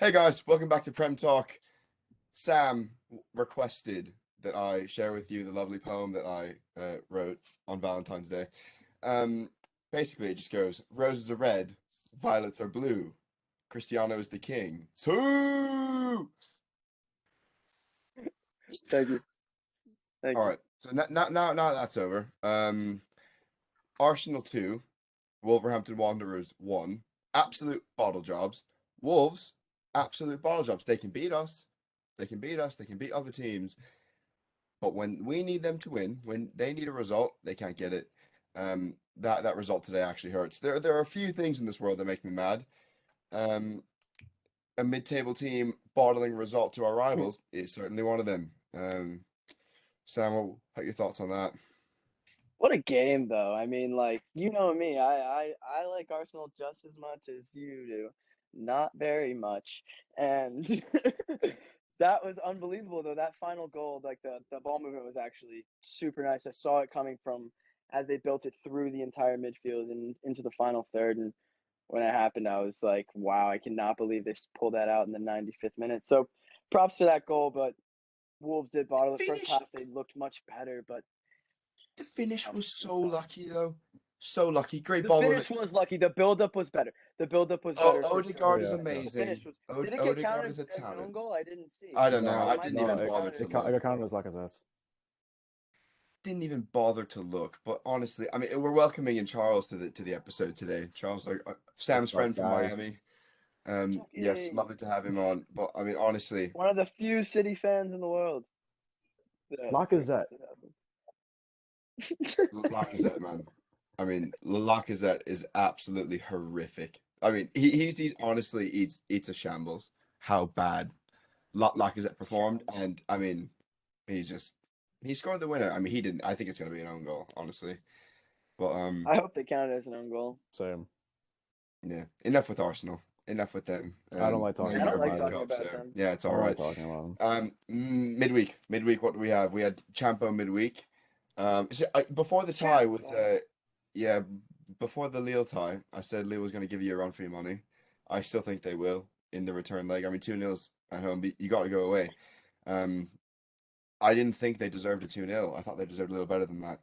Hey guys, welcome back to Prem Talk. Sam requested that I share with you the lovely poem that I wrote on Valentine's Day. Um, Basically, it just goes: roses are red, violets are blue. Cristiano is the king. So, Thank you. Thank all you. right. So now that's over. Arsenal 2, Wolverhampton Wanderers 1. Absolute bottle jobs. Wolves, absolute bottle jobs. They can beat us. They can beat us. They can beat other teams. But when we need them to win, when they need a result, they can't get it. That result today actually hurts. There are a few things in this world that make me mad. Um, a mid-table team bottling a result to our rivals is certainly one of them. Sam, what are your thoughts on that? What a game, though. I mean, like, you know me. I like Arsenal just as much as you do. Not very much. And that was unbelievable, though. That final goal, like the ball movement was actually super nice. I saw it coming from as they built it through the entire midfield and into the final third. And when it happened, I was like, wow, I cannot believe they pulled that out in the 95th minute. So props to that goal, but Wolves did The bottle it. First finish, half, they looked much better, but the it's finish tough. was It's so tough. lucky though. So lucky. Great The ball finish movement. was lucky. The build-up was better. The build-up was Oh, better for Oh Odegaard sure. is yeah, But yeah. the finish amazing. was. O Did it get Odegaard counted is a as an own talent. goal? I didn't see. I don't know. No, I It might didn't not even have no, been bother to counted. it look. counted as Lacazette's. Didn't even bother to look. But honestly, I mean, we're welcoming in Charles to the episode today. Charles, What's Sam's up, friend from guys? Miami. Yes, Joking. lovely to have him on. But I mean, honestly, One of the few City fans in the world. Yeah, sure. Lacazette. It happened. Lacazette, man. I mean, Lacazette is absolutely horrific. I mean, he's honestly eats a shambles. How bad Lacazette performed, Terrible. and I mean, he scored the winner. I mean, he didn't. I think it's gonna be an own goal, honestly. But I hope they count it as an own goal. Same. yeah. Enough with Arsenal. Enough with them. I don't like Now talking you I got don't about like Europa them talking either. Cup, about so them. yeah, it's I all don't like right. talking about them. Midweek. What do we have? We had Champo midweek. Before the tie Champ. with yeah, before the Lille tie, I said Lille was going to give you a run for your money. I still think they will in the return leg. I mean, 2-0 at home, but you got to go away. Um, I didn't think they deserved a 2-0. I thought they deserved a little better than that.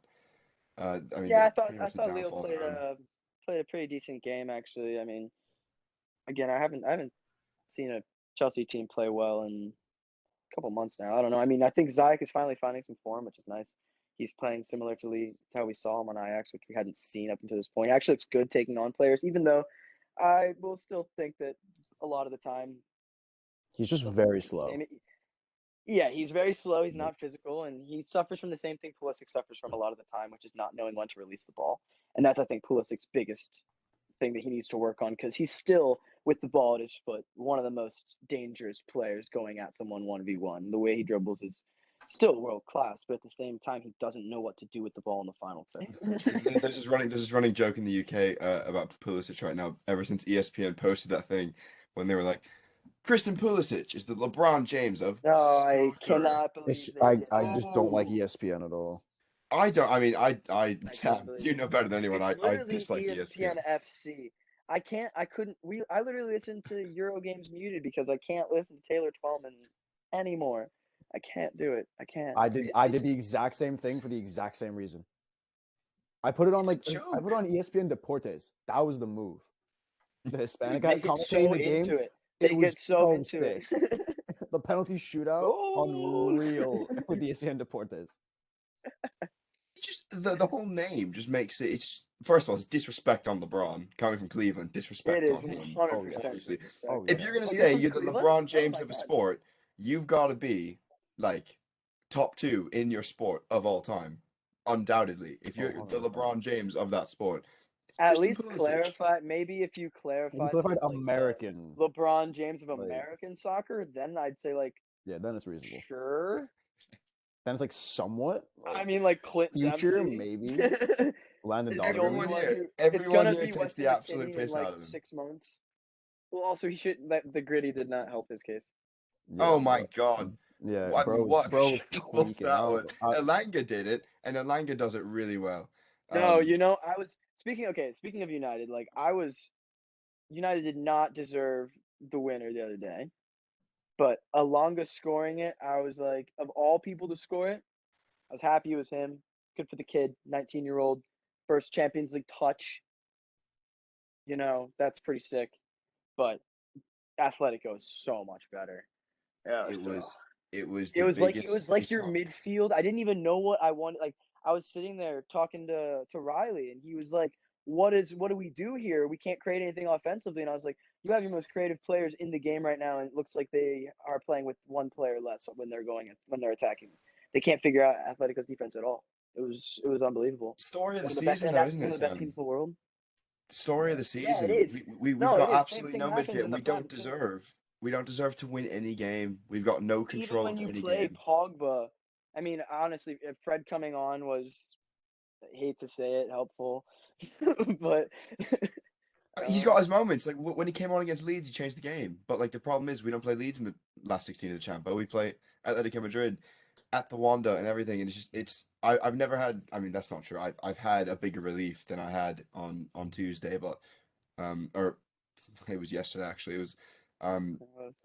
I mean, Yeah, they're I thought pretty I much the thought Leo downfall of their own. played a pretty decent game actually. I mean, again, I haven't seen a Chelsea team play well in a couple months now. I don't know. I mean, I think Ziyech is finally finding some form, which is nice. He's playing similar to how we saw him on Ajax, which we hadn't seen up until this point. Actually, it's good taking on players, even though I will still think that a lot of the time He's he just doesn't very look the slow. same. Yeah, he's very slow. He's Yep. not physical, and he suffers from the same thing Pulisic suffers from a lot of the time, which is not knowing when to release the ball. And that's, I think, Pulisic's biggest thing that he needs to work on because he's still, with the ball at his foot, one of the most dangerous players going at someone 1v1. The way he dribbles is still world class, but at the same time, he doesn't know what to do with the ball in the final third. There's this running joke in the UK about Pulisic right now. Ever since ESPN posted that thing when they were like, Christian Pulisic is the LeBron James of No, I soccer. cannot It's believe they did I that. just don't like Oh, ESPN at all. I don't. I mean, I can't Sam, believe you know better than anyone. it's I literally dislike ESPN ESPN. FC. I couldn't, I literally listened to Euro Games muted because I can't listen to Taylor Twellman anymore. I can't do it. I can't. I It's did the exact same thing for the exact same reason. I put it on it's a I put it joke. on ESPN Deportes. That was the move. The Hispanic Dude, guys they get commentating so the into games. it. It They was get so so into sick. it. The penalty shootout, Oh, unreal with ESPN Deportes. It's just the whole name just makes it. It's first of all, it's disrespect on LeBron coming from Cleveland. it Disrespect is on him, Oh yeah. 100% obviously. disrespect. Oh If yeah. you're gonna Oh, you're say from you're the Cleveland? LeBron Oh James my of a God. sport, you've got to be like top two in your sport of all time, undoubtedly. If Oh, you're the 100%. LeBron James of that sport, it's At Christian least Pulisic. clarify. Maybe if you If you clarified that clarified it's like the American, LeBron James of like American soccer, then I'd say like yeah, then it's reasonable. sure. Then it's like somewhat I like mean, like Clint future, Dempsey maybe. is Landon the only Donovan. one who. It's Everyone gonna here be takes Weston the absolute McKinney in piss like out of him. 6 months. Well, also he should. That the gritty did not help his case. Yeah, Oh my but God. yeah, I mean, what bro was was tweaking. that one? Elanga did it, and Elanga does it really well. No, Um, I was speaking. Okay, speaking of United, like I was. United did not deserve the winner the other day, but Alonga scoring it, I was like, of all people to score it, I was happy it was him. Good for the kid, 19-year-old, first Champions League touch. You know, that's pretty sick. But Atletico is so much better. Yeah, It so was it was it the was like it biggest. was like It's your not. midfield. I didn't even know what I wanted. Like I was sitting there talking to Riley, and he was like, what do we do here? We can't create anything offensively." And I was like, "You have your most creative players in the game right now, and it looks like they are playing with one player less when they're attacking. They can't figure out Atletico's defense at all. It was unbelievable. Story of the One of the best, season, and though, that's isn't one it, of the best Sam? teams in the world. Story of the Yeah, it season. is. We've No, it got is. Same absolutely thing no happens midfield. in the We don't Prem too. deserve. We don't deserve to win any game. We've got no Even control when over you any play game. Pogba, I mean, honestly, if Fred coming on was, I hate to say it, helpful, but He's got um, his moments. Like when he came on against Leeds, he changed the game. But like the problem is, we don't play Leeds in the last 16 of the Champions. We play Atletico Madrid at the Wanda and everything, and I've never had. I mean, that's not true. I've had a bigger relief than I had on Tuesday, but or it was yesterday actually. It was I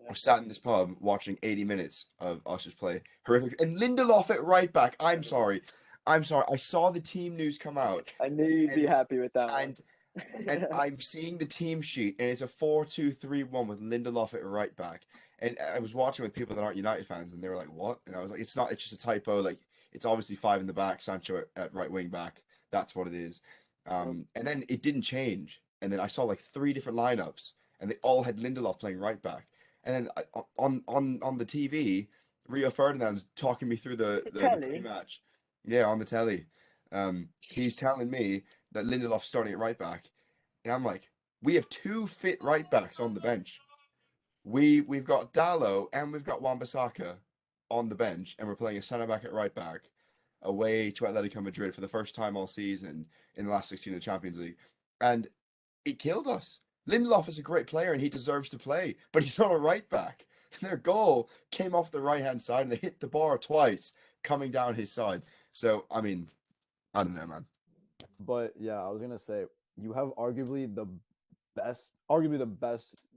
was sat in this pub watching 80 minutes of us just play horrific. And Lindelof at right back. I'm sorry. I'm sorry. I saw the team news come out I knew you'd be and happy with that one. and and I'm seeing the team sheet and it's a 4-2-3-1 with Lindelof at right back. And I was watching with people that aren't United fans and they were like, "What?" And I was like, "It's not, it's just a typo. Like it's obviously five in the back, Sancho at right wing back. That's what it is." And then it didn't change. And then I saw like three different lineups and they all had Lindelof playing right back. And then on the TV, Rio Ferdinand's talking me through the Italy, pre-match. Yeah, on the telly. He's telling me that Lindelof's starting at right back, and I'm like, we have two fit right backs on the bench. We've got Dallo and we've got Wan-Bissaka on the bench, and we're playing a centre back at right back away to Atletico Madrid for the first time all season in the last 16 of the Champions League, and it killed us. Lindelof is a great player and he deserves to play, but he's not a right back. Their goal came off the right hand side and they hit the bar twice coming down his side. So I mean, I don't know, man. But yeah, I was gonna say you have arguably the best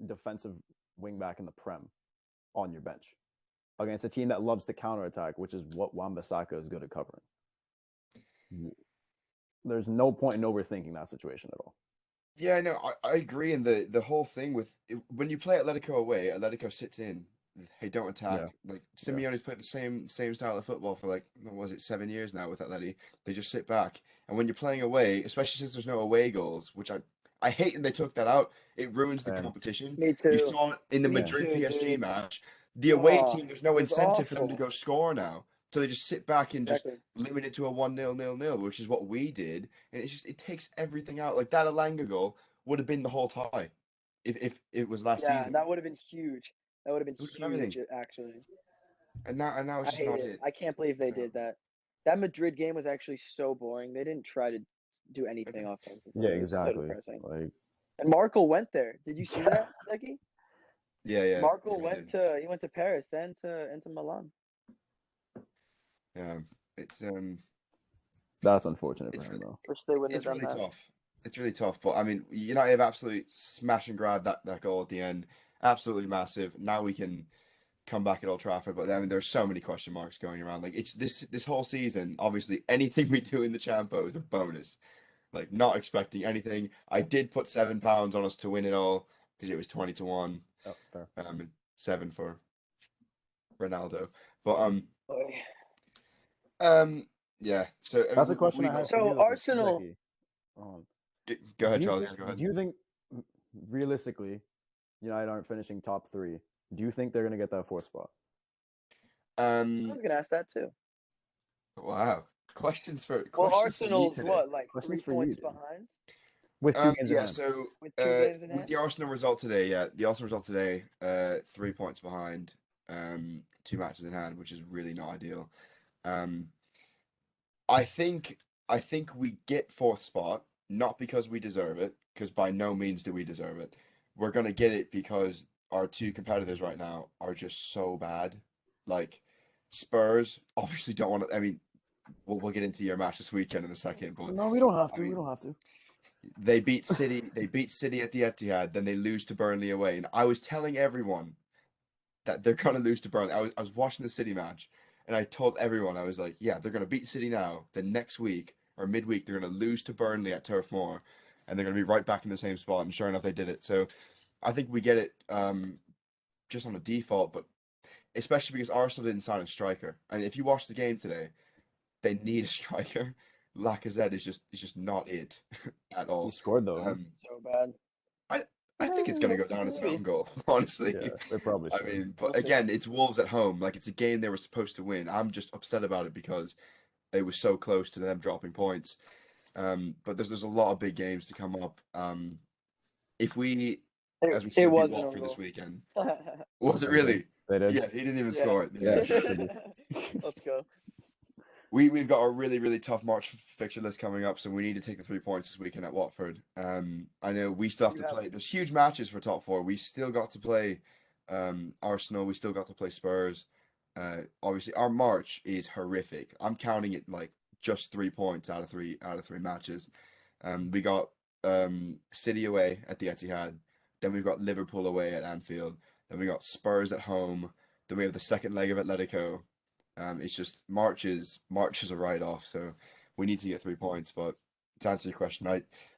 defensive wingback in the Prem on your bench against a team that loves to counterattack, which is what Wan-Bissaka is good at covering. There's no point in overthinking that situation at all. Yeah, no, I agree. And the whole thing with when you play Atletico away, Atletico sits in. They don't attack. Yeah, Like yeah. Simeone's played the same style of football for like what was it, 7 years now with Atleti. They just sit back. And when you're playing away, especially since there's no away goals, which I hate that they took that out. It ruins the Same. competition. me You too. saw in the Me Same. Madrid too, PSG dude. match, the away Oh, team, there's no it was incentive for them to awful. go score now. So they just sit back and just Exactly. limit it to a 1-0, 0-0, which is what we did. And it takes everything out. Like that Alanga goal would have been the whole tie if it was last Yeah, season. that would have been huge. That would have been It would have been everything. huge, actually. And now it's I just hate not it. it. I can't believe they So did that. That Madrid game was actually so boring. They didn't try to do I anything don't- Yeah, offensively. It was so exactly. depressing. Like, And Markle went there. Did you see yeah, that, Zeki? yeah, Markle I did. he went to Paris and to Milan. Yeah, it's that's unfortunate for it's him really though. Wish they wouldn't have it's done really that. tough. It's really tough. But I mean, United have absolutely smash and grab that goal at the end. Absolutely massive. Now we can come back at Old Trafford. But I mean, there's so many question marks going around. Like it's this whole season. Obviously, anything we do in the Champo is a bonus. Like not expecting anything. I did put £7 on us to win it all because it was 20-1. Oh, fair. And 7 for Ronaldo. But Boy. um yeah. So I That's a mean, question we I had got. for So you, Arsenal, Zeki. Um, Go do ahead, you Charlie. think? Yeah, go ahead. Do you think realistically, United aren't finishing top three? Do you think they're gonna get that fourth spot? I Um. was gonna ask that too. Wow. Well, Questions for me Arsenal's today. what, like Questions three for you, points dude. behind With 2 games in Yeah. hand. So with 2 games in with hand? the Arsenal result today, the Arsenal result today, 3 points behind, 2 matches in hand, which is really not ideal. Um. I think we get fourth spot, not because we deserve it, because by no means do we deserve it. We're gonna get it because our two competitors right now are just so bad. Like Spurs obviously don't want to. I mean, we'll get into your match this weekend in a second, but No, we don't have I to. We mean, don't have to. They beat City. They beat City at the Etihad. Then they lose to Burnley away. And I was telling everyone that they're gonna lose to Burnley. I was watching the City match, and I told everyone I was like, yeah, they're gonna beat City now. Then next week or midweek they're gonna lose to Burnley at Turf Moor, and they're gonna be right back in the same spot. And sure enough, they did it. So I think we get it just on a default, but especially because Arsenal didn't sign a striker. And if you watch the game today, they need a striker. Lacazette is just not it at He all. scored though. So bad. I I think it's going to go down as an own goal, honestly. Yeah, they probably I should. mean, We'll but see. again, it's Wolves at home. Like it's a game they were supposed to win. I'm just upset about it because it was so close to them dropping points. But there's a lot of big games to come up. If we, as we It should beat was an own Watford this goal. weekend, was it They did. really? They did. Yes, he didn't even Yeah. score it. Yeah, Yeah, so so should be. Let's go. we've got a really tough March fixture list coming up, so we need to take the 3 points this weekend at Watford. I know we still have You to have- play. There's huge matches for top four. We still got to play Arsenal. We still got to play Spurs. Obviously, our March is horrific. I'm counting it like just 3 points out of three matches. We got City away at the Etihad. Then we've got Liverpool away at Anfield. Then we got Spurs at home. Then we have the second leg of Atletico. It's just March is a write-off, so we need to get 3 points. But to answer your question,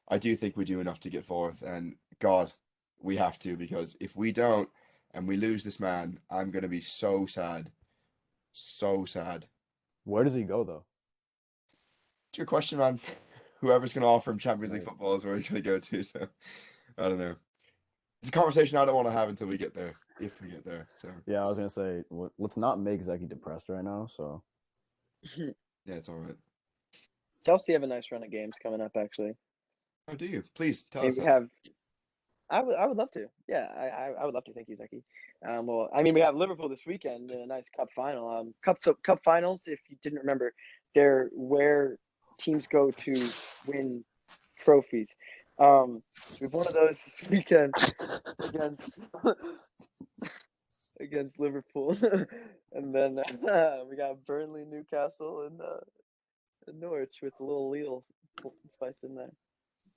I do think we do enough to get fourth, and God, we have to because if we don't and we lose this man, I'm gonna be so sad, so sad. Where does he go though? It's your question, man. Whoever's gonna offer him Champions League Right. football is where he's gonna go to. So I don't know. It's a conversation I don't want to have until we get there, if we get there. So Yeah, I was gonna say, let's not make Zeki depressed right now. So yeah, it's all right. Chelsea have a nice run of games coming up. Actually, How do you? Please tell I mean, us we that. have. I would love to. Yeah, I would love to. Thank you, Zeki. Well, I mean, we have Liverpool this weekend in a nice cup final. Cup finals, if you didn't remember, they're where teams go to win trophies. We have one of those this weekend against against Liverpool, and then we got Burnley, Newcastle, and Norwich with a little Lille spice in there.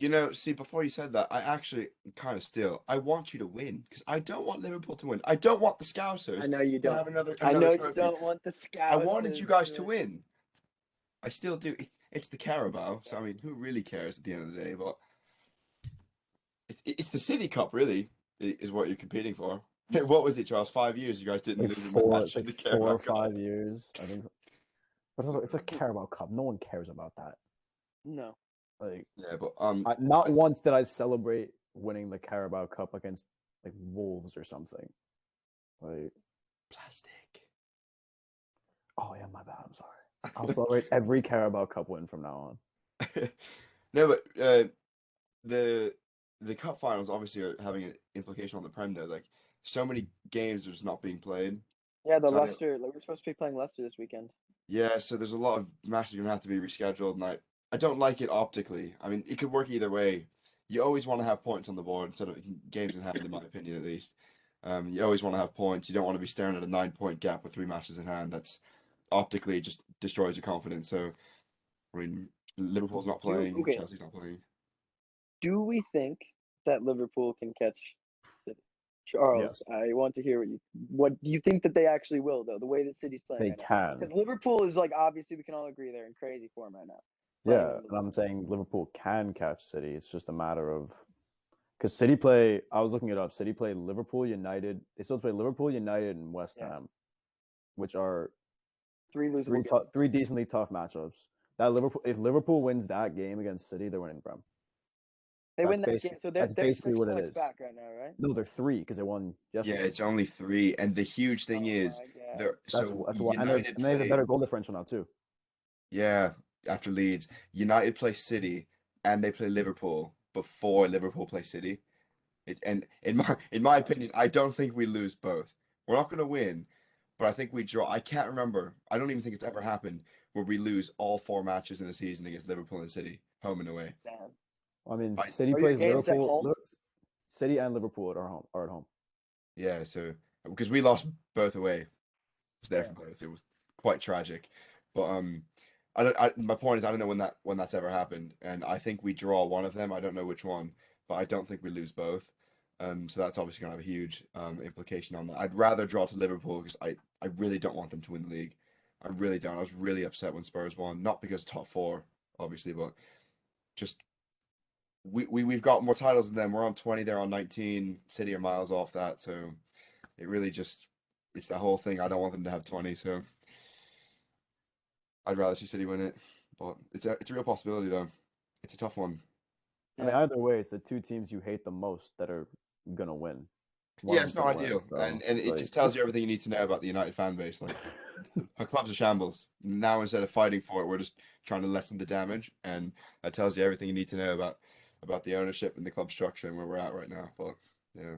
You know, see, before you said that, I actually kind of still I want you to win because I don't want Liverpool to win. I don't want the Scousers I know you to don't. have another I know you trophy. don't want the I wanted you Scousers guys to win. win. I still do. It's the Carabao, so I mean, who really cares at the end of the day? But it's the City Cup, really, is what you're competing for. What was it, Charles? 5 years you guys didn't like lose a four, match it's in like the 4 Carabao or Cup. 5 years, I think. But also, it's a Carabao Cup. No one cares about that. No. Like, Yeah, but not once did I celebrate winning the Carabao Cup against like Wolves or something. Like, plastic. oh yeah, my bad. I'm sorry. I'll celebrate every Carabao Cup win from now on. No, but the cup finals obviously are having an implication on the Prem though. Like so many games are just not being played. Yeah, the So I don't- Leicester. Like, we're supposed to be playing Leicester this weekend. yeah, so there's a lot of matches gonna have to be rescheduled, and I don't like it optically. I mean, it could work either way. You always want to have points on the board instead of games in hand, in my opinion, at least. You always want to have points. You don't want to be staring at a 9 point gap with 3 matches in hand. That's optically just destroys your confidence. So, I mean, Liverpool's not playing, Okay. Chelsea's not playing. Do we think that Liverpool can catch City? Charles, Yes. I want to hear what do you think that they actually will, though, the way that City's playing They right now? can. Because Liverpool is, like, obviously we can all agree they're in crazy form right now. Yeah, Playing and I'm saying Liverpool can catch City. It's just a matter of because City play. I was looking it up. City play Liverpool, United. They still play Liverpool, United, and West Yeah. Ham, which are three losable games. three decently tough matchups. If Liverpool wins that game against City, they're winning the Prem. They win that basic- game, so they're that's basically 6 what it points is. back right now, right? No, they're 3 because they won Yeah, yesterday. it's only 3, and the huge thing is my God. they're That's so why, and United they have a play. better goal differential now too. Yeah, after Leeds, United play City, and they play Liverpool before Liverpool play City. And in my opinion, I don't think we lose both. We're not going to win, but I think we draw. I can't remember. I don't even think it's ever happened where we lose all 4 matches in a season against Liverpool and City, home and away. Damn. I mean, I- City Are your plays games at Liverpool. home? City and Liverpool are at home. Yeah, so because we lost both away, I was there Yeah. for both. It was quite tragic, but My point is, I don't know when that's ever happened, and I think we draw one of them. I don't know which one, but I don't think we lose both. So that's obviously going to have a huge implication on that. I'd rather draw to Liverpool because I really don't want them to win the league. I really don't. I was really upset when Spurs won, not because top four, obviously, but just we've got more titles than them. We're on 20, they're on 19. City are miles off that, so it really just it's the whole thing. I don't want them to have 20, so I'd rather see City win it. But it's a real possibility though. It's a tough one. I mean, Yeah. either way, it's the two teams you hate the most that are gonna win. One Yeah, of it's them's not gonna win, ideal, so and it like, just tells you everything you need to know about the United fan base. Like, our club's a shambles. Now instead of fighting for it, we're just trying to lessen the damage, and that tells you everything you need to know about the ownership and the club structure and where we're at right now. But yeah,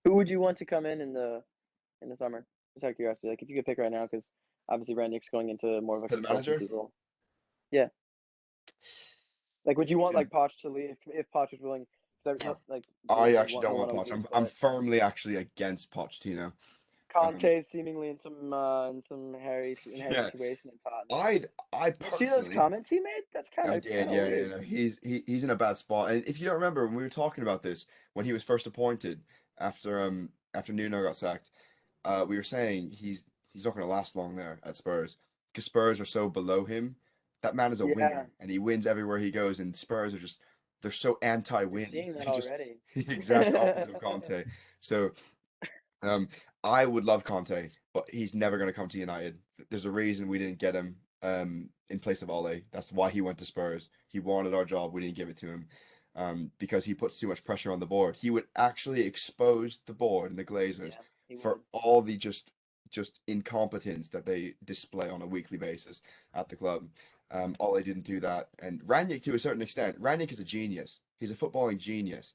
Who would you want to come in the summer? Just out of curiosity, like if you could pick right now, because obviously Rangnick's going into more of a for the manager, consultancy role. Yeah, like would you want yeah. like Poch to leave if Poch was willing? So No, like I they actually want, don't don't want want to Poch. lose, I'm but firmly actually against Pochettino. Conte seemingly in some hairy Yeah, situation in Tottenham. I You see those personally. comments he made? That's I kind did, of yeah, yeah. weird. No, he's in a bad spot. And if you don't remember, when we were talking about this when he was first appointed after Nuno got sacked, we were saying he's not going to last long there at Spurs because Spurs are so below him. That man is a Yeah, winner and he wins everywhere he goes. And Spurs are just they're so you're anti-win. seeing that They just already. the exact opposite of Conte. So um, I would love Conte, but he's never going to come to United. There's a reason we didn't get him in place of Ole. That's why he went to Spurs. He wanted our job. We didn't give it to him because he puts too much pressure on the board. He would actually expose the board and the Glazers Yeah, he for would. all the just incompetence that they display on a weekly basis at the club. Ole didn't do that, and Ranić to a certain extent. Ranić is a genius. He's a footballing genius,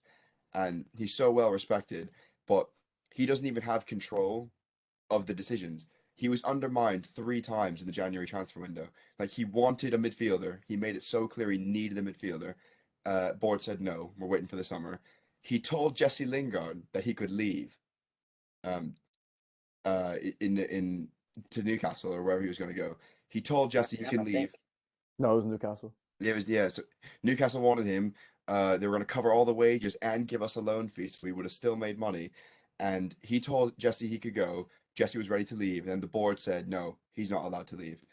and he's so well respected, but he doesn't even have control of the decisions. He was undermined 3 times in the January transfer window. Like he wanted a midfielder. He made it so clear he needed a midfielder. Board said no. We're waiting for the summer. He told Jesse Lingard that he could leave. Um, in to Newcastle or wherever he was going to go. He told Jesse he West Ham, can I think. leave. no, it was Newcastle. It was yeah. So Newcastle wanted him. They were going to cover all the wages and give us a loan fee, so we would have still made money. And he told Jesse he could go. Jesse was ready to leave, and then the board said no, he's not allowed to leave.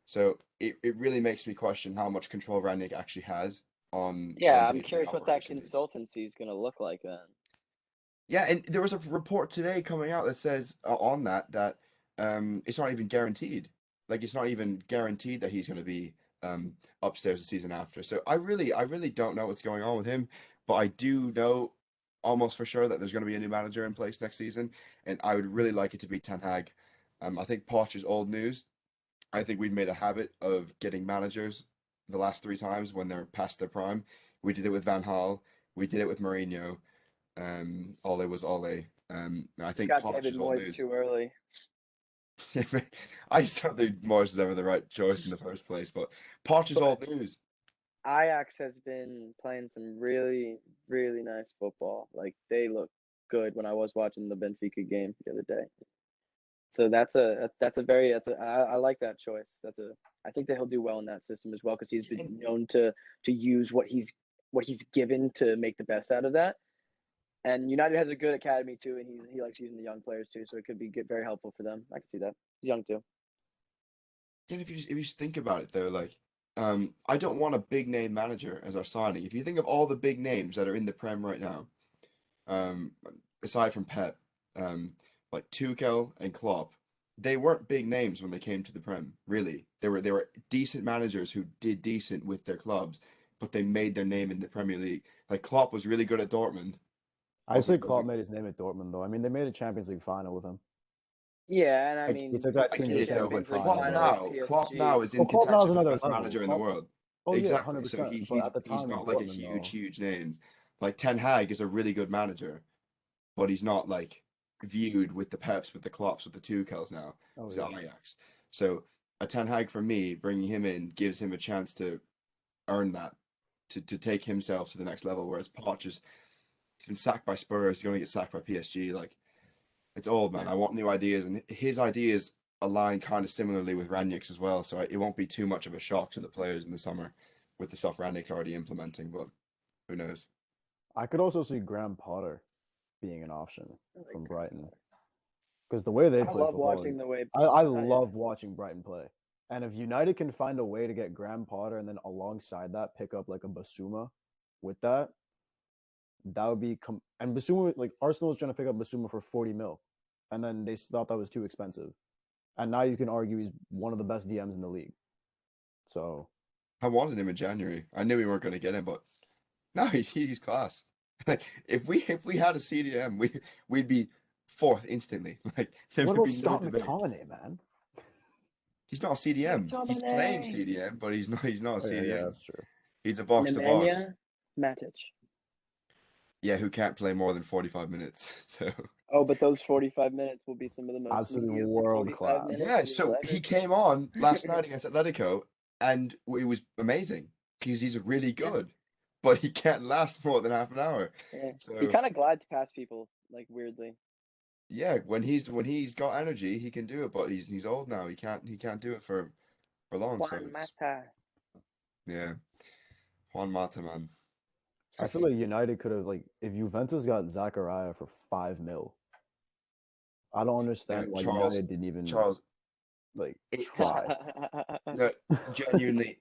So it really makes me question how much control Ranić actually has on Yeah, I'm day-to-day curious what that operations. It's consultancy is gonna look like then. yeah, and there was a report today coming out that says on that it's not even guaranteed. Like it's not even guaranteed that he's going to be upstairs the season after. So I really don't know what's going on with him, but I do know almost for sure that there's going to be a new manager in place next season, and I would really like it to be Ten Hag. I think Poch is old news. I think we've made a habit of getting managers the last 3 times when they're past their prime. We did it with Van Gaal. We did it with Mourinho. Ole was Ole. And I think Got Poch David is old Moyes news. too early. I just don't think Moyes was ever the right choice in the first place, but Poch is But old news. Ajax has been playing some really, really nice football. Like they look good when I was watching the Benfica game the other day. So I like that choice. I think that he'll do well in that system as well because he's been And, known to use what he's given to make the best out of that. And United has a good academy too, and he likes using the young players too, so it could be very helpful for them. I can see that. He's young too. and if you just think about it though, like I don't want a big name manager as our signing. If you think of all the big names that are in the Prem right now, um, aside from Pep, um, like Tuchel and Klopp, they weren't big names when they came to the Prem. Really, they were decent managers who did decent with their clubs, but they made their name in the Premier League. Like Klopp was really good at Dortmund. I Wasn't say Klopp wasn't. made his name at Dortmund, though. I mean, they made a Champions League final with him. Yeah, and I He mean took he that I team took to the get the it though, Champions League but Champions League final. final with Klopp now PSG. is in Well, Klopp now is contention for the another best level. manager in the Klopp, world. oh yeah, Exactly. So 100%. But at the he's time in not like a Dortmund, huge though, huge name. Like Ten Hag is a really good manager, but he's not like viewed with the Peps, with the Klopps, with the Tuchels now. oh He's at yeah. Ajax. So a Ten Hag for me, bringing him in gives him a chance to earn that, to take himself to the next level. Whereas Poch is he's been sacked by Spurs, he's going to get sacked by PSG. Like it's old, man. Yeah. I want new ideas, and his ideas align kind of similarly with Ranić's as well, so it won't be too much of a shock to the players in the summer with the stuff Ranić already implementing. But who knows? I could also see Graham Potter being an option I like from Graham Brighton Potter. because the way they I play love football, watching the way. I yeah. love watching Brighton play. And if United can find a way to get Graham Potter and then alongside that pick up like a Basuma with that, that would be and Basuma, like Arsenal was trying to pick up Basuma for 40 mil, and then they thought that was too expensive. And now you can argue he's one of the best DMs in the league. So I wanted him in January. I knew we weren't going to get him, but no, he's class. Like if we had a CDM, we'd be fourth instantly. Like there what would about be no Scott debate. McTominay, man? He's not a CDM. He's playing McTominay. CDM, but he's not a Oh, yeah, CDM. that's true. He's a box to box. Nemanja Matic. Yeah, who can't play more than 45 minutes. So Oh, but those 45 minutes will be some of the most Absolutely mediocre world 45 class. minutes yeah, you'll so ever he see. came on last night against Atletico, and it was amazing because he's really Yeah. good, but he can't last more than half an hour. Yeah. He So kind of glides past people, like weirdly. yeah, when he's got energy, he can do it. But he's old now. He can't do it for long. So Juan it's Mata. yeah, Juan Mata, man. I feel like United could have like if Juventus got Zachariah for 5 mil. I don't understand why Charles, United didn't even like it's try. no, genuinely,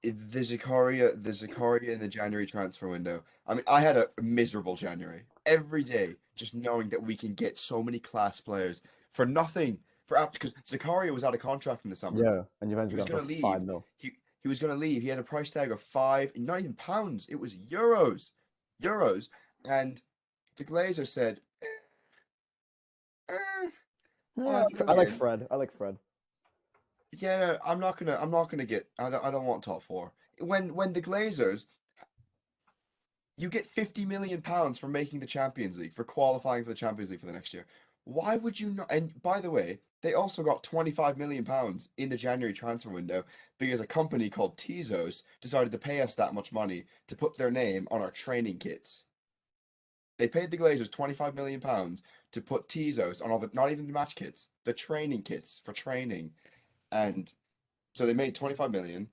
the Zakaria in the January transfer window. I mean, I had a miserable January every day, just knowing that we can get so many class players for nothing. Because Zakaria was out of contract in the summer. Yeah, and Juventus He was got going for to leave. 5 mil. He was going to leave. He had a price tag of five, not even pounds. It was euros, and the Glazer said, Yeah, I like Fred. I like Fred. "Yeah, no, I'm not gonna get. I don't want top four." When the Glazers, you get 50 million pounds for making the Champions League, for qualifying for the Champions League for the next year. Why would you not? And by the way, they also got 25 million pounds in the January transfer window because a company called Tezos decided to pay us that much money to put their name on our training kits. They paid the Glazers 25 million pounds to put Tezos on all the, not even the match kits, the training kits for training. And so they made 25 million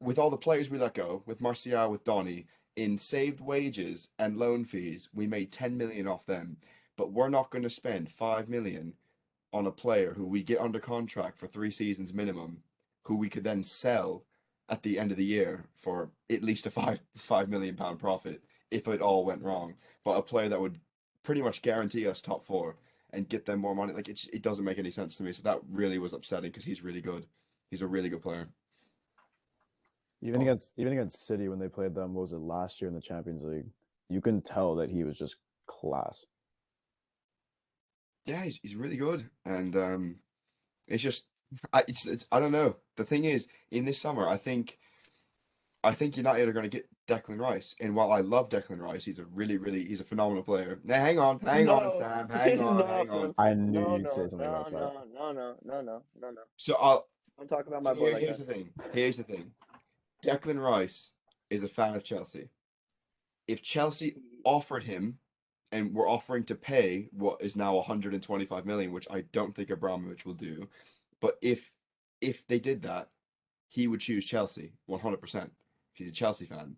with all the players we let go, with Martial, with Donny, in saved wages and loan fees, we made 10 million off them. But we're not going to spend 5 million on a player who we get under contract for 3 seasons minimum, who we could then sell at the end of the year for at least a five million pound profit if it all went wrong. But a player that would pretty much guarantee us top four and get them more money, like it doesn't make any sense to me. So that really was upsetting because he's really good. He's a really good player. Even against City when they played them, what was it, last year in the Champions League? You can tell that he was just class. Yeah, he's really good, and it's just it's I don't know. The thing is, in this summer, I think United are going to get Declan Rice, and while I love Declan Rice, he's a phenomenal player. Now, hang on, No, Sam, hang on. no, I knew no, you'd say no, something no, about that. no. So I'll Don't talk about so my boy like here's that. the thing. Here's the thing. Declan Rice is a fan of Chelsea. If Chelsea offered him and were offering to pay what is now 125 million, which I don't think Abramovich will do, but if they did that, he would choose Chelsea 100%. He's a Chelsea fan.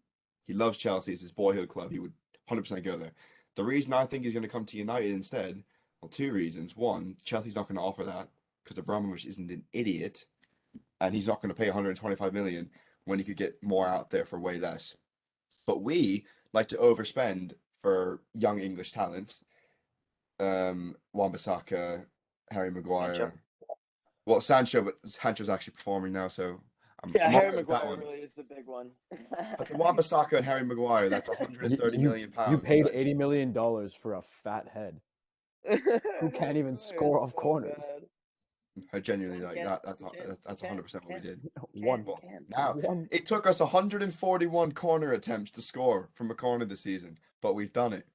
He loves Chelsea. It's his boyhood club. He would 100% go there. The reason I think he's going to come to United instead, well, two reasons. One, Chelsea's not going to offer that because Abramovich isn't an idiot, and he's not going to pay 125 million when he could get more out there for way less. But we like to overspend for young English talent. Wan-Bissaka, Harry Maguire. Sancho. Well, but Sancho's actually performing now, so Yeah, I'm Harry alright with that Maguire one. really is the big one. But the Wan-Bissaka and Harry Maguire, that's 130 million You pounds. paid That $80 just, million for a fat head who can't even score off corners. I genuinely No, like can't. that. You can't. That's You can't. 100% what we did. One, Well, Can't. now one. it took us 141 corner attempts to score from a corner this season, but we've done it.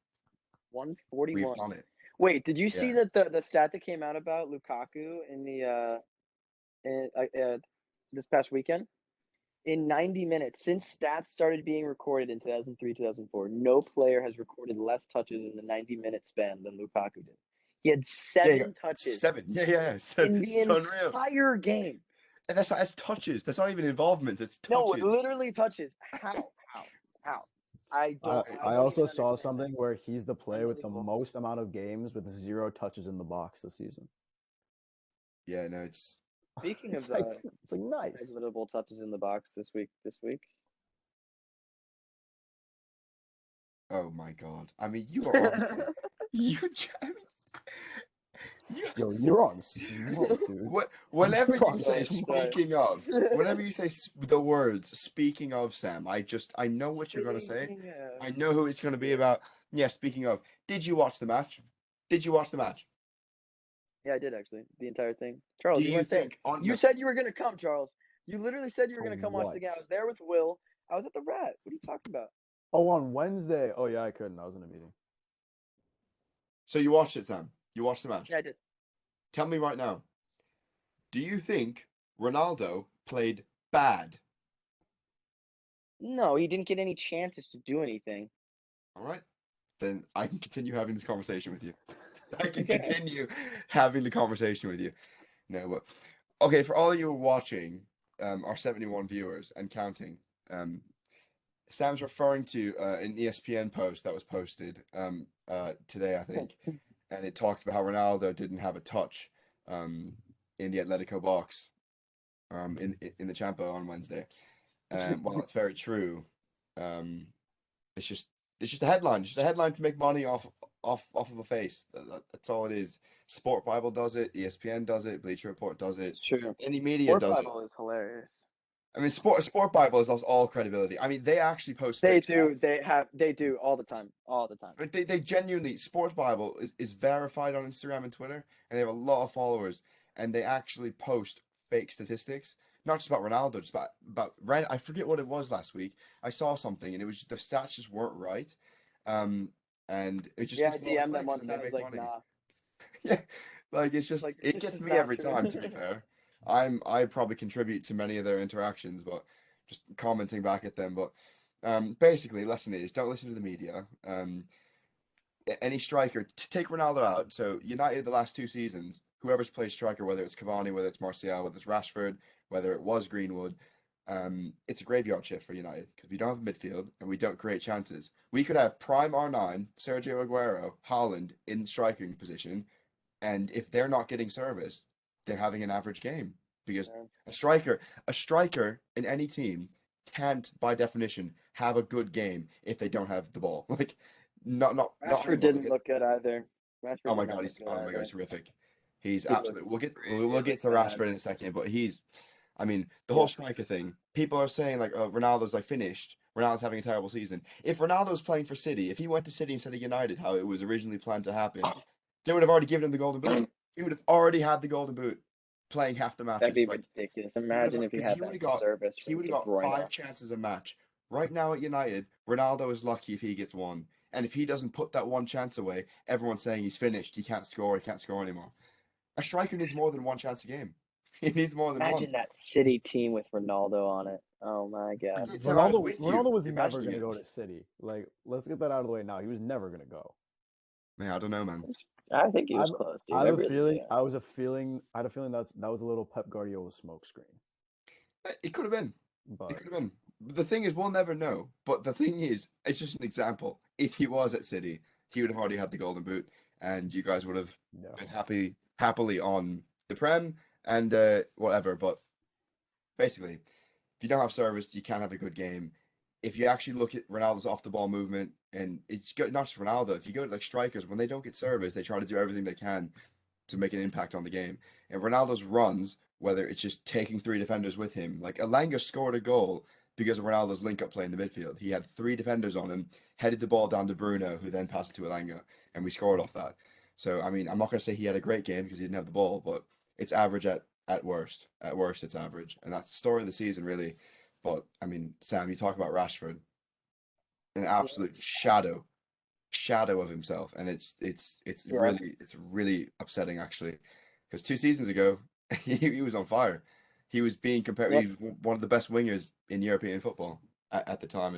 We've 141. done it. Wait, did you see Yeah. that the stat that came out about Lukaku in the this past weekend? In 90 minutes, since stats started being recorded in 2003, 2004, no player has recorded less touches in the 90-minute span than Lukaku did. He had Yeah, 7 touches 7. Yeah. So in the it's unreal. entire game. And that's touches. That's not even involvement. It's No, it touches. literally touches. How? I I, don't. I don't also even saw understand something where he's the player with the Unbelievable. most amount of games with 0 touches in the box this season. Yeah, no, it's Speaking of It's like nice. negligible touches in the box this week. oh my god. I mean, you are honestly you. You, Yo, you're on smoke, dude. whenever You're on you say smoke. speaking of, whenever you say the words speaking of, Sam, I know what you're gonna say. Speaking of- I know who it's gonna be about. Yeah, speaking of, did you watch the match? Did you watch the match? Yeah, I did actually. The entire thing. Charles, Do you you weren't there. think on You said you were gonna come, Charles. You literally said you were For gonna come watch the game. I what? was there with Will. I was at the Rat. What are you talking about? Oh, on Wednesday. Oh yeah, I couldn't. I was in a meeting. so you watched it, Sam? You watched the match? Yeah, I did. Tell me right now. Do you think Ronaldo played bad? No, he didn't get any chances to do anything. All right, then I can continue having this conversation with you. I can Okay. continue having the conversation with you. No, but okay, for all of you watching, our 71 viewers and counting, Sam's referring to an ESPN post that was posted today, I think, and it talked about how Ronaldo didn't have a touch in the Atletico box in the Champo on Wednesday. Well, it's very true. Um, it's just it's just a headline, just a headline to make money off of a face. That's all it is. Sport Bible does it, ESPN does it, Bleacher Report does it, It's true. any media Sport does it. Bible is hilarious. I mean, Sport Bible is all credibility. I mean, they actually post They fake do. stats. They do all the time. All the time. But they genuinely, Sports Bible is verified on Instagram and Twitter, and they have a lot of followers, and they actually post fake statistics, not just about Ronaldo, just about Ren. I forget what it was last week. I saw something, and it was the stats just weren't right, um, and it just Yeah, I gets a lot of DM'd them clicks, one and they time. I was make like, money. nah. Yeah, like Like it this gets is me not every true. time. To be fair, I probably contribute to many of their interactions, but just commenting back at them. But basically, lesson is don't listen to the media. Any striker to take Ronaldo out. So United the last 2 seasons, whoever's played striker, whether it's Cavani, whether it's Martial, whether it's Rashford, whether it was Greenwood, it's a graveyard shift for United because we don't have a midfield and we don't create chances. We could have prime R9, Sergio Aguero, Haaland in striking position, and if they're not getting service, they're having an average game because Yeah. a striker in any team can't, by definition, have a good game if they don't have the ball. Like, not Rashford anyone. didn't look good either. Oh Rashford my did not God, look good oh my God, either. he's horrific. He's He looked absolute. We'll really get to bad. Rashford in a second, but I mean, the Yeah. whole striker thing. People are saying like, oh, Ronaldo's like finished. Ronaldo's having a terrible season. If Ronaldo's playing for City, if he went to City instead of United, how it was originally planned to happen, they would have already given him the Golden Boot. He would have already had the Golden Boot, playing half the That'd be matches. Like ridiculous. Imagine if he because had that service he from would have De got Bruyne. 5 chances a match. Right now at United, Ronaldo is lucky if he gets one. And if he doesn't put that one chance away, everyone's saying he's finished. He can't score anymore. A striker needs more than one chance a game. He needs more than one. Imagine that City team with Ronaldo on it. Oh my I god. did tell I was Ronaldo with you Ronaldo was never imagining gonna it. go to City. Like, let's get that out of the way now. He was never gonna go. Man, I don't know, man. I think he was I've- close, dude. I I have a really feeling. do. I had a feeling that was a little Pep Guardiola smokescreen. It could have been. It But could have been. The thing is, we'll never know. But the thing is, it's just an example. If he was at City, he would have already had the Golden Boot, and you guys would have no. been happily on the Prem and whatever. But basically, if you don't have service, you can't have a good game. If you actually look at Ronaldo's off the ball movement, and it's not just Ronaldo, if you go to like strikers, when they don't get service, they try to do everything they can to make an impact on the game. And Ronaldo's runs, whether it's just taking 3 defenders with him, like Elanga scored a goal because of Ronaldo's link up play in the midfield. He had 3 defenders on him, headed the ball down to Bruno, who then passed it to Elanga, and we scored off that. So, I mean, I'm not going to say he had a great game because he didn't have the ball, but it's average at worst. At worst, it's average. And that's the story of the season, really. But, I mean, Sam, you talk about Rashford, an absolute shadow of himself, and it's Yeah. really upsetting actually, because 2 seasons ago he was on fire. He was being compared. Yep. He was one of the best wingers in European football at the time,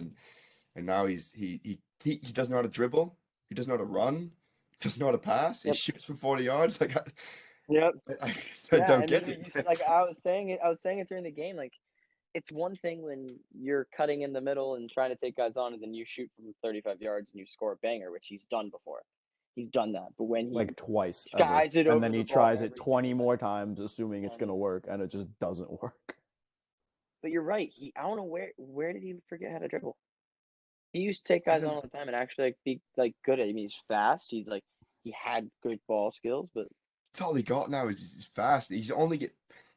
and now he doesn't know how to dribble. He doesn't know how to run. doesn't know how to pass. He Yep. shoots from 40 yards. Like Yep. I Yeah, don't and get you it. like I was saying it during the game. Like, it's one thing when you're cutting in the middle and trying to take guys on, and then you shoot from 35 yards and you score a banger, which he's done before. He's done that. But when he like twice ever, skies it and over then the he ball tries it every 20 single more times, assuming it's time. gonna work, and it just doesn't work. But you're right. I don't know where did he forget how to dribble? He used to take guys on all the time and actually like be like good at it. I mean, he's fast. He had good ball skills, but That's all he got now is he's fast. He's only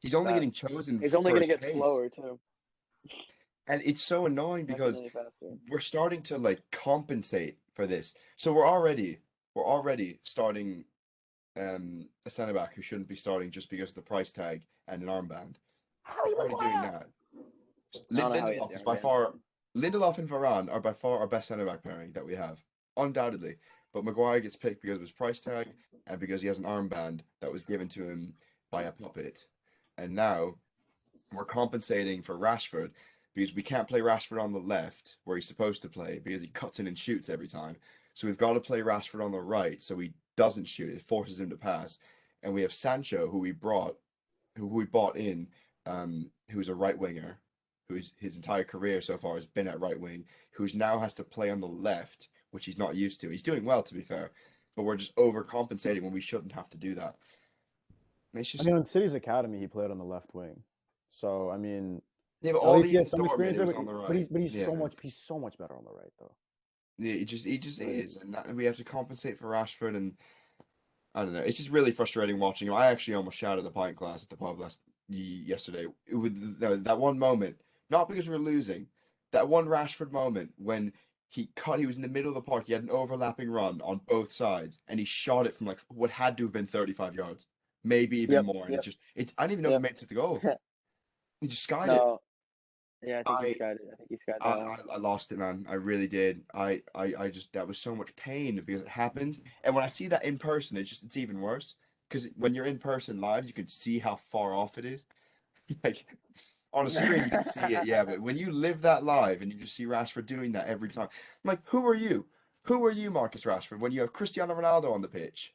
he's getting fast. chosen He's only gonna first get pace. slower too. And it's so annoying Not because getting any faster. we're starting to like compensate for this. So we're already starting a centre back who shouldn't be starting just because of the price tag and an armband. We're already doing that. I don't know how he has Lindelof the is by armband. far Lindelof and Varane are by far our best centre back pairing that we have, undoubtedly. But Maguire gets picked because of his price tag and because he has an armband that was given to him by a puppet. And now we're compensating for Rashford because we can't play Rashford on the left where he's supposed to play because he cuts in and shoots every time. So we've got to play Rashford on the right so he doesn't shoot. It forces him to pass. And we have Sancho, who we bought in, who's a right winger, who's his entire career so far has been at right wing, who's now has to play on the left, which he's not used to. He's doing well, to be fair, but we're just overcompensating when we shouldn't have to do that. And it's I just mean, in City's academy, he played on the left wing, so I mean, yeah, but at all least the he in has some Dortmund, experience it there. was But, on the but right. he's Yeah. so much better on the right though. Yeah, he just Right. is, and we have to compensate for Rashford, and I don't know. It's just really frustrating watching him. I actually almost shouted at the pint class at the pub yesterday with that one moment, not because we were losing, that one Rashford moment when he was in the middle of the park, he had an overlapping run on both sides, and he shot it from like what had to have been 35 yards, maybe even Yep, more, and yep, I didn't even know if he yep. made it to the goal. He just skied it. No, yeah, I think he I skied it. I think he skied I, that one. I lost it, man. I really did. I just that was so much pain because it happened. And when I see that in person, it's even worse. Because when you're in person live, you can see how far off it is. Like on a screen, you can see it, yeah. But when you live that live and you just see Rashford doing that every time, I'm like, who are you? Who are you, Marcus Rashford? When you have Cristiano Ronaldo on the pitch,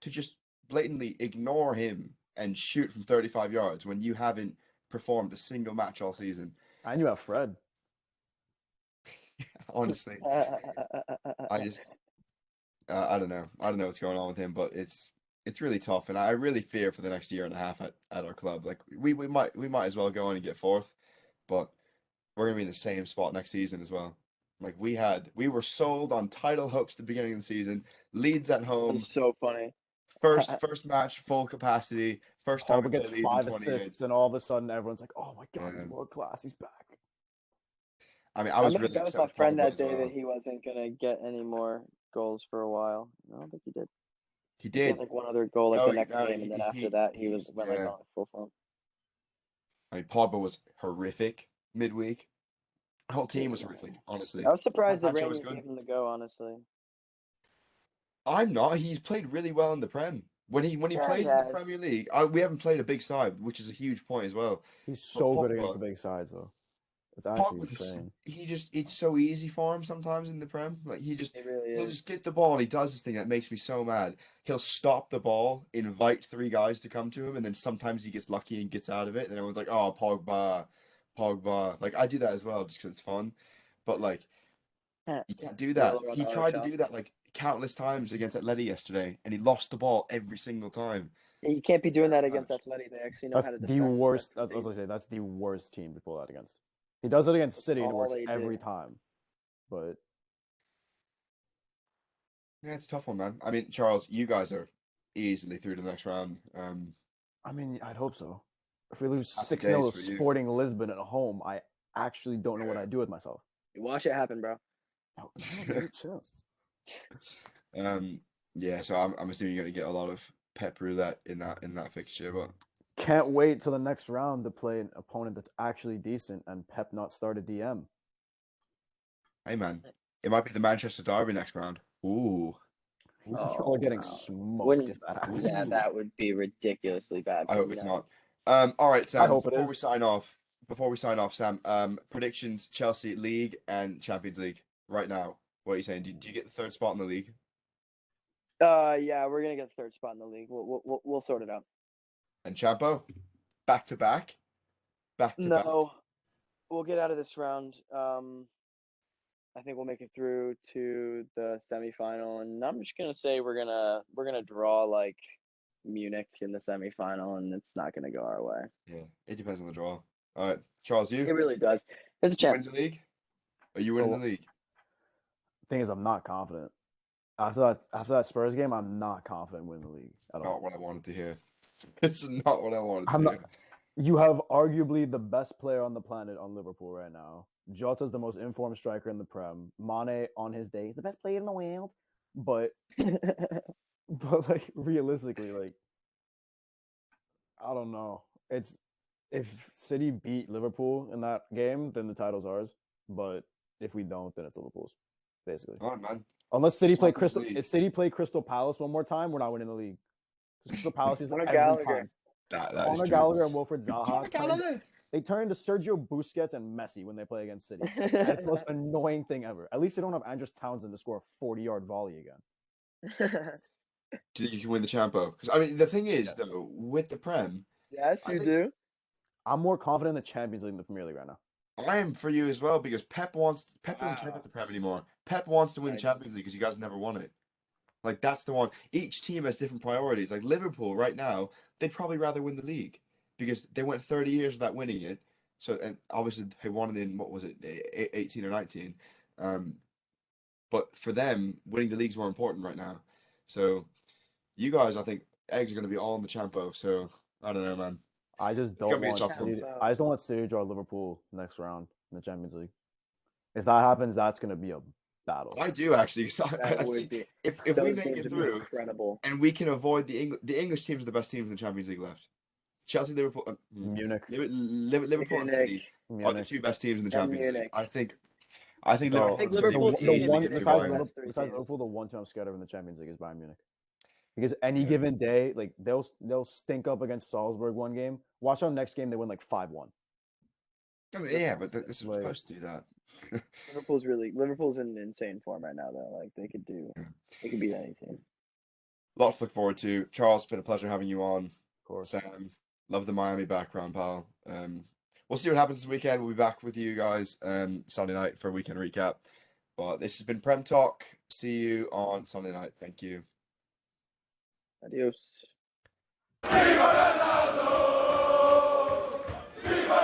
to just blatantly ignore him and shoot from 35 yards when you haven't performed a single match all season. And you have Fred. Honestly, I just I don't know. I don't know what's going on with him, but it's really tough, and I really fear for the next year and a half at our club. Like we might as well go on and get fourth, but we're gonna be in the same spot next season as well. Like we were sold on title hopes at the beginning of the season. Leeds at That home, was so funny. first match, full capacity, first time we Pogba play gets Leeds in 5 20 assists, years. and all of a sudden, everyone's like, "Oh my God, he's Um, world class. He's back." I mean, I I was might have really bet with upset my with friend Pogba that as day that well. he wasn't gonna get any more goals for a while. I don't think he did. He He got did. like one other goal like No, the next no, game, and then after that he he's went like yeah. on a full slump. I mean, Pogba was horrific midweek. The whole Yeah, team was horrific, honestly. I was surprised that Sancho was Rangers good. gave him the go. Honestly, I'm not. He's played really well in the Prem. When he yeah, he plays in the has. Premier League, we haven't played a big side, which is a huge point as well. He's But so good against the big sides, though. It's actually insane. It's so easy for him sometimes in the Prem. Like He really he'll is. just get the ball. He does this thing that makes me so mad. He'll stop the ball, invite three guys to come to him, and then sometimes he gets lucky and gets out of it. And everyone's like, "Oh, Pogba, Pogba." Like I do that as well, just because it's fun. But like. You can't do that. Yellow on He auto tried to shot. do that like countless times against Atleti yesterday, and he lost the ball every single time. Yeah, you can't be It's doing that terrible against match. Atleti. They actually know That's how to the defend. That's worst. the That's, I was thing. gonna say that's the worst team to pull that against. He does it against That's City, and it all works they every do. time. But Yeah, it's a tough one, man. I mean, Charles, you guys are easily through to the next round. I mean, I'd hope so. If we lose Happy 6-0 days to for you. Sporting Lisbon at home, I actually don't know what Yeah. I'd do with myself. Watch it happen, bro. Oh, dude, chill. Um, yeah, so I'm assuming you're gonna get a lot of pep roulette in that fixture, but Can't wait till the next round to play an opponent that's actually decent and Pep not start a DM. hey, man, it might be the Manchester Derby next round. Ooh, Y'all are Oh getting no. smoked if Wouldn't that Yeah, happens. ooh. that would be ridiculously bad, I but hope it's no. not. All right, I Sam. hope it is. Before we sign off, Sam. Predictions: Chelsea League and Champions League right now. What are you saying? Do you get the third spot in the league? Yeah, we're gonna get the third spot in the league. We'll sort it out. And Champo, back to back, back to back. No, we'll get out of this round. I think we'll make it through to the semifinal, and I'm just gonna say we're gonna draw like Munich in the semifinal, and it's not gonna go our way. Yeah, it depends on the draw. All right, Charles, It you really does. There's a you win chance. the league? Are you winning the league? Thing is, I'm not confident. After that Spurs game, I'm not confident in winning the league at all. Not what I wanted to hear. It's not what I wanted I'm to not. hear. You have arguably the best player on the planet on Liverpool right now. Jota's the most informed striker in the Prem. Mane on his day, he's the best player in the world. But like realistically, like I don't know. It's if City beat Liverpool in that game, then the title's ours. But if we don't, then it's Liverpool's, basically. All right, man. Unless City play Champions Crystal, League. if City play Crystal Palace one more time, we're not winning the league. Because Crystal Palace is Conor every Gallagher. time. That is Conor true. Gallagher and Wilfred Zaha. Conor Gallagher. They turn into Sergio Busquets and Messi when they play against City. And it's the most annoying thing ever. At least they don't have Andrews Townsend to score a 40-yard volley again. Do you think you can win the Champo? Because I mean, the thing is, Yes. though, with the Prem, Yes, I you think- do. I'm more confident in the Champions League than the Premier League right now. I am for you as well because Pep doesn't care about the Prem anymore. Pep wants to win the Right. Champions League because you guys never won it. Like that's the one. Each team has different priorities. Like Liverpool right now, they'd probably rather win the league because they went 30 years without winning it. So and obviously they won it in what was it, 18 or 19. But for them, winning the league's more important right now. So you guys, I think eggs are going to be all in the Champo. So I don't know, man. I just gonna don't be a want tough one. City. I just don't want City to draw Liverpool next round in the Champions League. If that happens, that's going to be a battle. I do actually. So I That would think be. if we Those make games it would be through incredible. and we can avoid the English teams are the best teams in the Champions League left. Chelsea, Liverpool, Munich. Liverpool, and Munich. City are the Munich. two best teams in the And Champions League. Munich. I think No, Liverpool think and City Liverpool's will the easily one- get through besides Bayern. Liverpool- three besides teams. Liverpool, the one team I'm scared of in the Champions League is Bayern Munich. Because any Yeah. given day, like they'll stink up against Salzburg one game. Watch out next game they win like 5-1. I mean, yeah, but this is Like- supposed to do that. Liverpool's in insane form right now though. Like they could beat anything. Lots to look forward to. Charles, it's been a pleasure having you on. Of course. Sam, love the Miami background, pal. We'll see what happens this weekend. We'll be back with you guys Sunday night for a weekend recap. But this has been Prem Talk. See you on Sunday night. Thank you. Adios. Viva Ronaldo! Viva